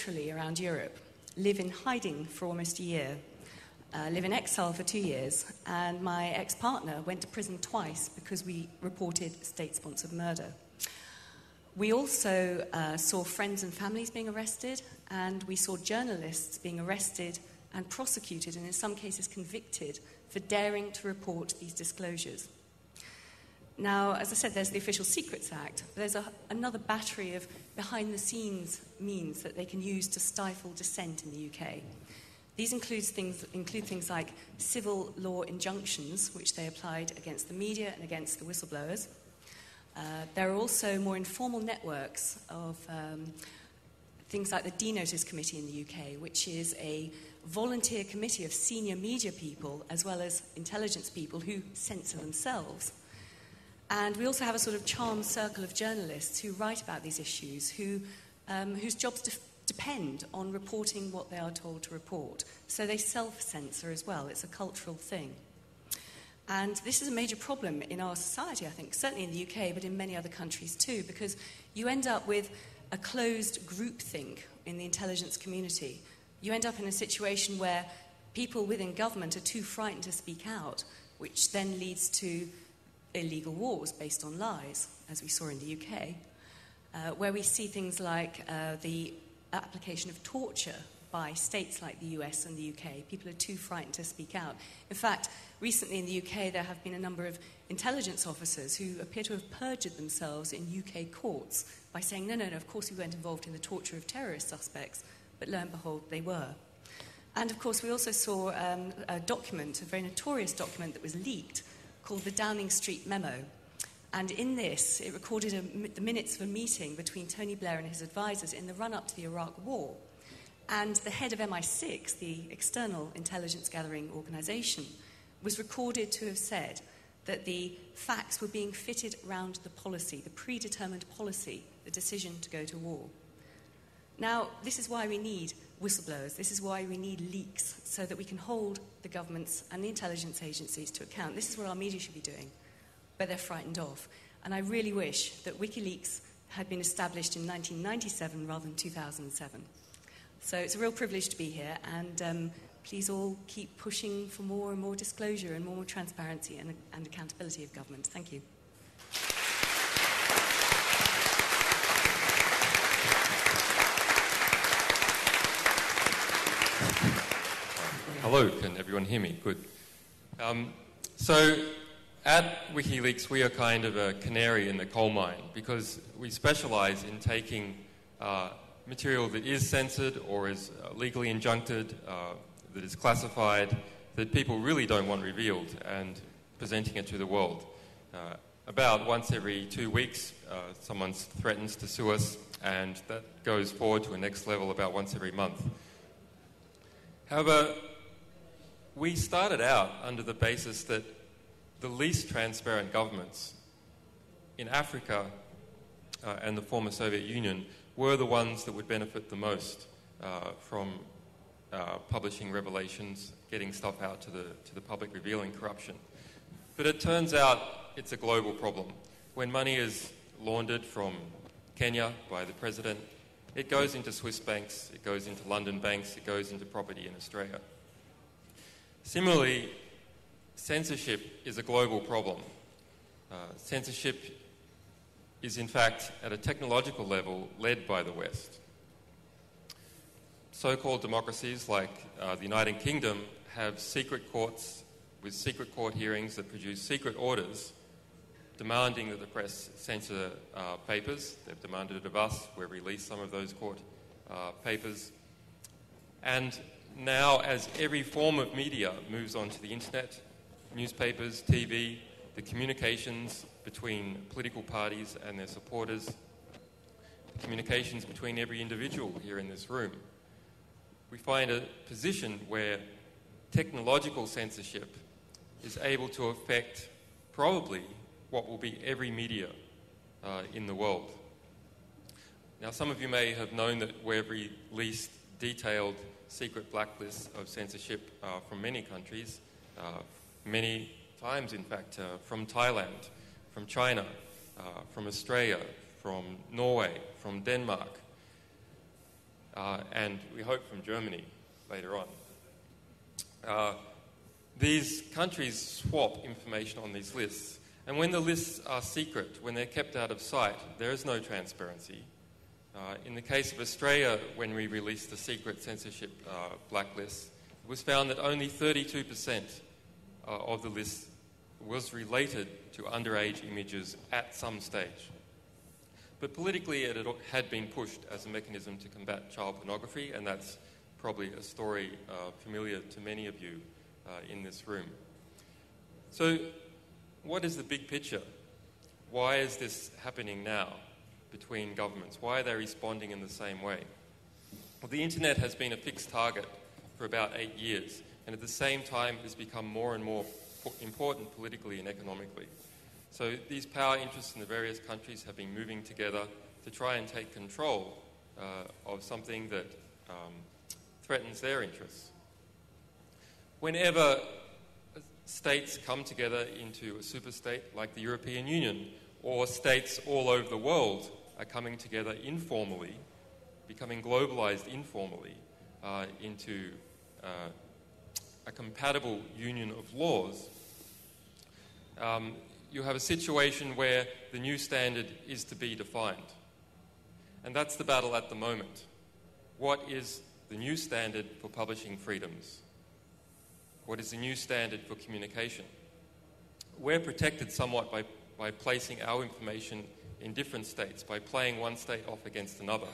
literally around Europe, live in hiding for almost a year, live in exile for 2 years, and my ex-partner went to prison twice because we reported state-sponsored murder. We also saw friends and families being arrested, and we saw journalists being arrested and prosecuted, and in some cases convicted, for daring to report these disclosures. Now, as I said, there's the Official Secrets Act, but there's another battery of behind-the-scenes means that they can use to stifle dissent in the UK. These include things like civil law injunctions, which they applied against the media and against the whistleblowers. There are also more informal networks of things like the D-Notice Committee in the UK, which is a volunteer committee of senior media people as well as intelligence people who censor themselves. And we also have a sort of charmed circle of journalists who write about these issues, whose jobs depend on reporting what they are told to report. So they self-censor as well. It's a cultural thing. And this is a major problem in our society, I think, certainly in the UK, but in many other countries too, because you end up with a closed groupthink in the intelligence community. You end up in a situation where people within government are too frightened to speak out, which then leads to illegal wars based on lies, as we saw in the UK, where we see things like the application of torture by states like the US and the UK. People are too frightened to speak out. In fact, recently in the UK there have been a number of intelligence officers who appear to have perjured themselves in UK courts by saying, no, of course we weren't involved in the torture of terrorist suspects, but lo and behold, they were. And of course we also saw a document, a very notorious document that was leaked, called the Downing Street Memo. And in this, it recorded the minutes of a meeting between Tony Blair and his advisors in the run-up to the Iraq War. And the head of MI6, the external intelligence gathering organisation, was recorded to have said that the facts were being fitted around the policy, the predetermined policy, the decision to go to war. Now, this is why we need whistleblowers. This is why we need leaks, so that we can hold the governments and the intelligence agencies to account. This is what our media should be doing, but they're frightened of. And I really wish that Wikileaks had been established in 1997 rather than 2007. So it's a real privilege to be here, and please all keep pushing for more and more disclosure and more transparency and accountability of government. Thank you. Hello, can everyone hear me? Good. So at Wikileaks, we are kind of a canary in the coal mine because we specialize in taking material that is censored or is legally injuncted, that is classified, that people really don't want revealed, and presenting it to the world. About once every 2 weeks, someone threatens to sue us, and that goes forward to a next level about once every month. However, we started out under the basis that the least transparent governments in Africa and the former Soviet Union were the ones that would benefit the most from publishing revelations, getting stuff out to the public, revealing corruption. But it turns out it's a global problem. When money is laundered from Kenya by the president, it goes into Swiss banks, it goes into London banks, it goes into property in Australia. Similarly, censorship is a global problem. Censorship is, in fact, at a technological level, led by the West. So-called democracies like the United Kingdom have secret courts with secret court hearings that produce secret orders demanding that the press censor papers. They've demanded it of us. We've released some of those court papers. And now, as every form of media moves onto the internet, newspapers, TV, the communications between political parties and their supporters, the communications between every individual here in this room, we find a position where technological censorship is able to affect probably what will be every media in the world. Now, some of you may have known that we've released detailed secret blacklists of censorship from many countries, many times, in fact, from Thailand, from China, from Australia, from Norway, from Denmark. and we hope from Germany later on. These countries swap information on these lists, and when the lists are secret, when they're kept out of sight, there is no transparency. In the case of Australia, when we released the secret censorship blacklist, it was found that only 32% of the list was related to underage images at some stage. But politically, it had been pushed as a mechanism to combat child pornography, and that's probably a story familiar to many of you in this room. So, what is the big picture? Why is this happening now between governments? Why are they responding in the same way? Well, the internet has been a fixed target for about 8 years, and at the same time it has become more and more important politically and economically. So these power interests in the various countries have been moving together to try and take control of something that threatens their interests. Whenever states come together into a superstate like the European Union, or states all over the world are coming together informally, becoming globalized informally into a compatible union of laws, you have a situation where the new standard is to be defined. And that's the battle at the moment. What is the new standard for publishing freedoms? What is the new standard for communication? We're protected somewhat by placing our information in different states, by playing one state off against another.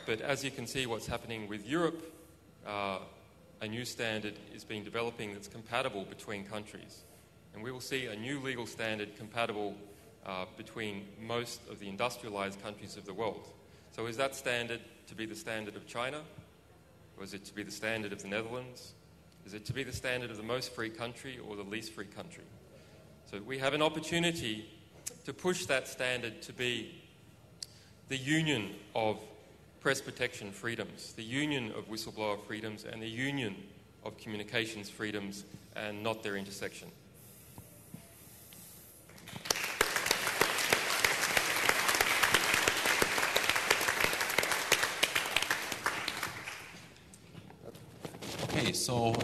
But as you can see what's happening with Europe, a new standard is being developing that's compatible between countries. And we will see a new legal standard compatible between most of the industrialized countries of the world. So is that standard to be the standard of China? Or is it to be the standard of the Netherlands? Is it to be the standard of the most free country or the least free country? So we have an opportunity to push that standard to be the union of press protection freedoms, the union of whistleblower freedoms, and the union of communications freedoms, and not their intersection. Okay, so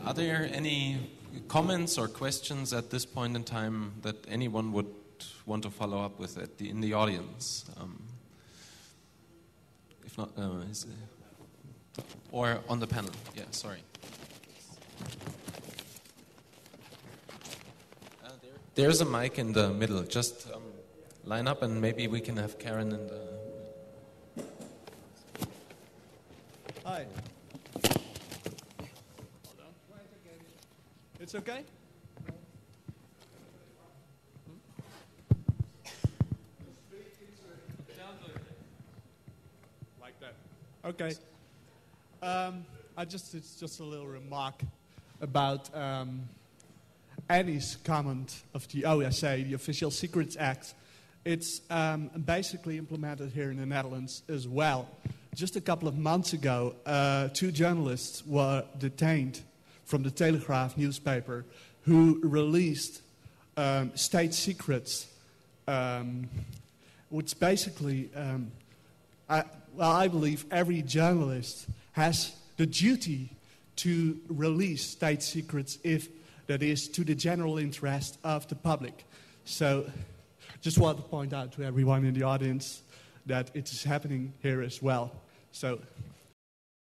are there any comments or questions at this point in time that anyone would want to follow up with in the audience? If not, or on the panel. Yeah, sorry. There's a mic in the middle. Just line up and maybe we can have Karen in the... Hi. It's okay? Like that. Okay. It's just a little remark about Annie's comment of the OSA, the Official Secrets Act. It's basically implemented here in the Netherlands as well. Just a couple of months ago, 2 journalists were detained from the Telegraaf newspaper who released state secrets, which basically, I believe every journalist has the duty to release state secrets if that is to the general interest of the public. So just want to point out to everyone in the audience that it is happening here as well. So